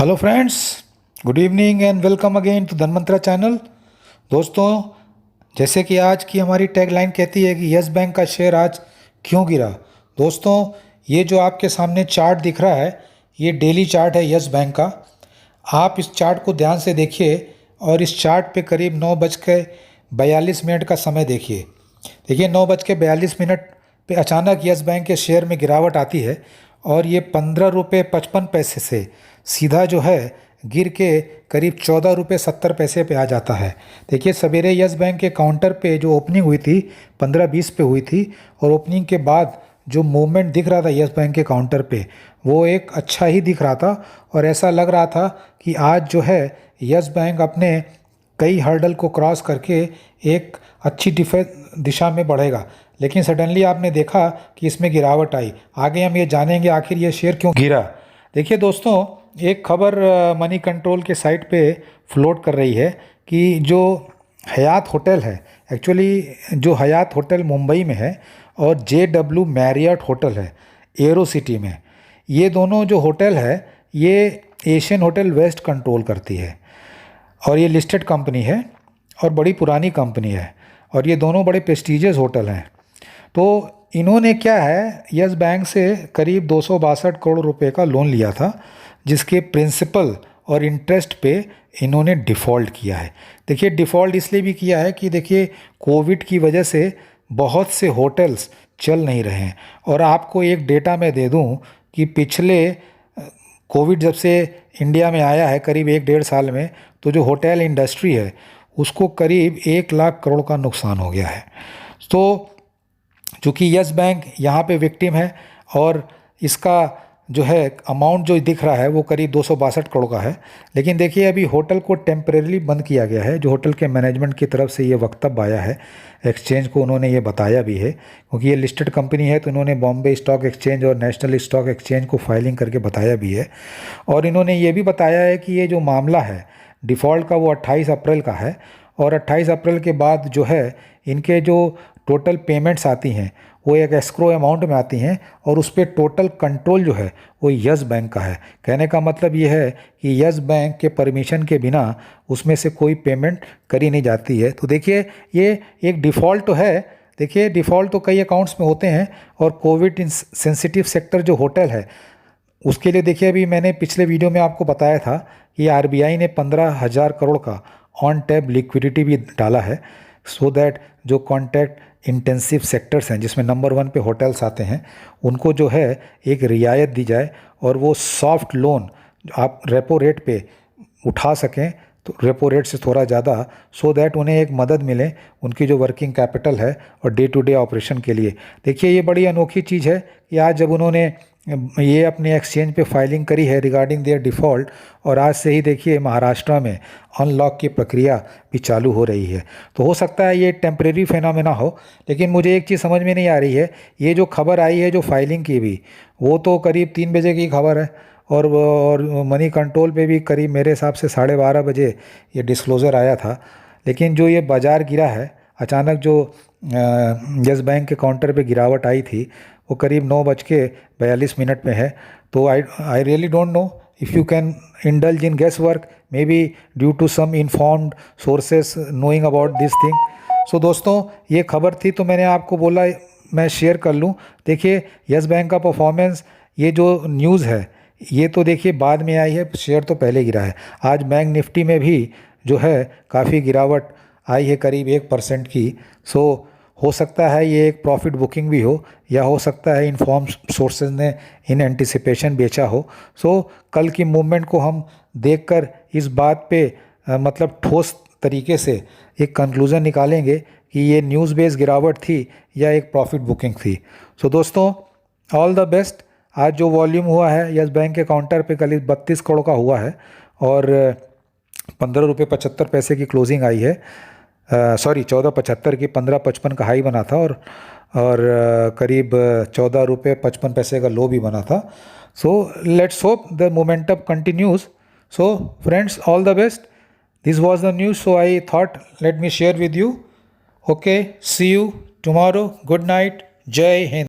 Hello friends, good evening and welcome again to Dhanmantra channel. दोस्तों, जैसे कि आज की हमारी टैगलाइन कहती है कि यस बैंक का शेयर आज क्यों गिरा। दोस्तों, ये जो आपके सामने चार्ट दिख रहा है, ये डेली चार्ट है यस बैंक का। आप इस चार्ट को ध्यान से देखिए और इस चार्ट पे करीब 9:42 का समय देखिए। देखिए 9:42 पे अचानक यस बैंक के शेयर में गिरावट आती है और ये 15 रुपये 55 पैसे से सीधा जो है गिर के करीब 14 रुपये 70 पैसे पे आ जाता है। देखिए सवेरे यस बैंक के काउंटर पे जो ओपनिंग हुई थी 15:20 पे हुई थी और ओपनिंग के बाद जो मूवमेंट दिख रहा था यस बैंक के काउंटर पे वो एक अच्छा ही दिख रहा था और ऐसा लग रहा था कि आज जो है यस बैंक अपने कई हर्डल को क्रॉस करके एक अच्छी दिशा में बढ़ेगा। लेकिन सडनली आपने देखा कि इसमें गिरावट आई। आगे हम ये जानेंगे आखिर ये शेयर क्यों गिरा। देखिए दोस्तों, एक खबर मनी कंट्रोल के साइट पे फ्लोट कर रही है कि जो हयात होटल है, एक्चुअली जो हयात होटल मुंबई में है और JW मैरियट होटल है एरो सिटी में, ये दोनों जो होटल है ये एशियन होटल वेस्ट कंट्रोल करती है और ये लिस्टेड कंपनी है और बड़ी पुरानी कंपनी है और ये दोनों बड़े प्रेस्टीजियस होटल हैं। तो इन्होंने क्या है, यस बैंक से करीब 262 करोड़ रुपए का लोन लिया था जिसके प्रिंसिपल और इंटरेस्ट पे इन्होंने डिफ़ॉल्ट किया है। देखिए डिफ़ॉल्ट इसलिए भी किया है कि देखिए कोविड की वजह से बहुत से होटल्स चल नहीं रहे हैं और आपको एक डेटा मैं दे दूं कि पिछले कोविड जब से इंडिया में आया है करीब 1-1.5 साल में, तो जो होटल इंडस्ट्री है उसको करीब 1 लाख करोड़ का नुकसान हो गया है। तो चूँकि यस बैंक यहाँ पे विक्टिम है और इसका जो है अमाउंट जो दिख रहा है वो करीब 262 करोड़ का है। लेकिन देखिए अभी होटल को टेम्परेरी बंद किया गया है। जो होटल के मैनेजमेंट की तरफ से ये वक्तव्य आया है, एक्सचेंज को उन्होंने ये बताया भी है क्योंकि ये लिस्टेड कंपनी है तो इन्होंने बॉम्बे स्टॉक एक्सचेंज और नेशनल स्टॉक एक्सचेंज को फाइलिंग करके बताया भी है। और इन्होंने ये भी बताया है कि ये जो मामला है डिफ़ॉल्ट का वो 28 अप्रैल का है और 28 अप्रैल के बाद जो है इनके जो टोटल पेमेंट्स आती हैं वो एक एस्क्रो अमाउंट में आती हैं और उस पर टोटल कंट्रोल जो है वो यस बैंक का है। कहने का मतलब ये है कि यस बैंक के परमिशन के बिना उसमें से कोई पेमेंट करी नहीं जाती है। तो देखिए ये एक डिफ़ॉल्ट तो है। देखिए डिफ़ॉल्ट तो कई अकाउंट्स में होते हैं और कोविड सेंसिटिव सेक्टर जो होटल है उसके लिए देखिए अभी मैंने पिछले वीडियो में आपको बताया था कि RBI ने 15,000 करोड़ का ऑन टैप लिक्विडिटी भी डाला है सो दैट जो कॉन्टैक्ट इंटेंसिव सेक्टर्स हैं जिसमें नंबर 1 पे होटल्स आते हैं उनको जो है एक रियायत दी जाए और वो सॉफ्ट लोन आप रेपो रेट पे उठा सकें, तो रेपो रेट से थोड़ा ज़्यादा, सो दैट उन्हें एक मदद मिले उनकी जो वर्किंग कैपिटल है और डे टू डे ऑपरेशन के लिए। देखिए ये बड़ी अनोखी चीज़ है कि आज जब उन्होंने ये अपने एक्सचेंज पे फाइलिंग करी है रिगार्डिंग देयर डिफ़ॉल्ट और आज से ही देखिए महाराष्ट्र में अनलॉक की प्रक्रिया भी चालू हो रही है। तो हो सकता है ये टेम्परेरी फिनोमेना हो, लेकिन मुझे एक चीज़ समझ में नहीं आ रही है, ये जो खबर आई है जो फाइलिंग की भी वो तो करीब 3 बजे की खबर है और मनी कंट्रोल पे भी करीब मेरे हिसाब से 12:30 बजे ये डिस्क्लोज़र आया था। लेकिन जो ये बाज़ार गिरा है अचानक, जो यस बैंक के काउंटर पे गिरावट आई थी वो करीब 9:42 पे है। तो I really don't know if you can indulge in guess work may be due to some informed sources knowing about this thing. So दोस्तों, ये खबर थी तो मैंने आपको बोला मैं शेयर कर लूँ। देखिए यस बैंक का परफॉर्मेंस, ये जो न्यूज़ है ये तो देखिए बाद में आई है, शेयर तो पहले गिरा है। आज बैंक निफ्टी में भी जो है काफ़ी गिरावट आई है करीब 1% की। सो हो सकता है ये एक प्रॉफिट बुकिंग भी हो या हो सकता है इन्फॉर्म सोर्सेज ने इन एंटिसिपेशन बेचा हो। सो कल की मूवमेंट को हम देखकर इस बात पे मतलब ठोस तरीके से एक कंक्लूज़न निकालेंगे कि ये न्यूज़ बेस्ड गिरावट थी या एक प्रॉफिट बुकिंग थी। सो दोस्तों, ऑल द बेस्ट। आज जो वॉल्यूम हुआ है यस बैंक के काउंटर पे करीब 32 करोड़ का हुआ है और 15 रुपये 75 पैसे की क्लोजिंग आई है। सॉरी 14.75 की, 15.55 का हाई बना था और करीब 14 रुपये 55 पैसे का लो भी बना था। So let's hope the momentum continues. So friends, all the best. This was the news, so I thought let me share with you. Okay, see you tomorrow. Good night. जय हिंद।